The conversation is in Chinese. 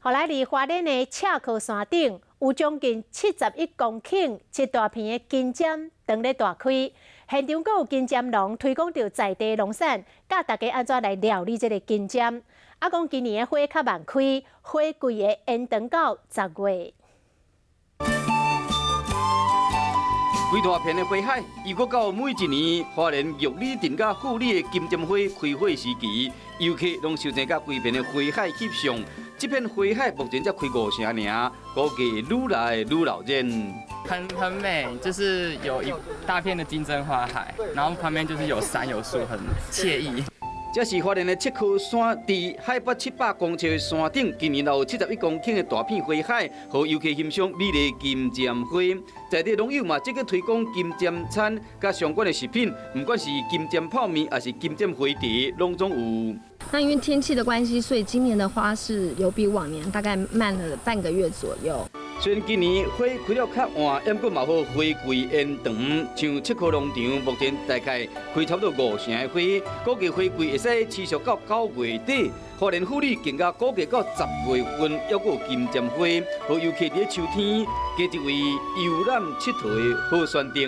后来伫花莲的赤科山顶，有将近71公顷一大片的金针当咧大开，现场阁有金针农推广着在地农产，教大家安怎来料理这个金针。啊，讲今年的花较慢开，花季的延长到10月。 规大片的花海，又搁到每一年花莲玉里镇甲富里的金针花开花时期，游客拢收成甲规片的花海翕相。这片花海目前才开5成尔，估计愈来愈闹热。很美，就是有一大片的金针花海，然后旁边就是有山有树，很惬意。 这是花莲的赤科山，伫海拔700公尺的山顶，今年有71公顷的大片花海，和游客欣赏美丽金针花。在地农友嘛，积极推广金针餐甲相关的食品，不管是金针泡面，还是金针花茶，拢总有。 那因为天气的关系，所以今年的花是有比往年大概慢了半个月左右。 虽然今年花开了较晚，不过嘛好花季延长。像赤科农场目前大概开差不多5成的花，估计花季会使持续到9月底。花莲富里更加估计到10月份，还有金针花，和游客伫秋天加一位游览佚佗的好选择。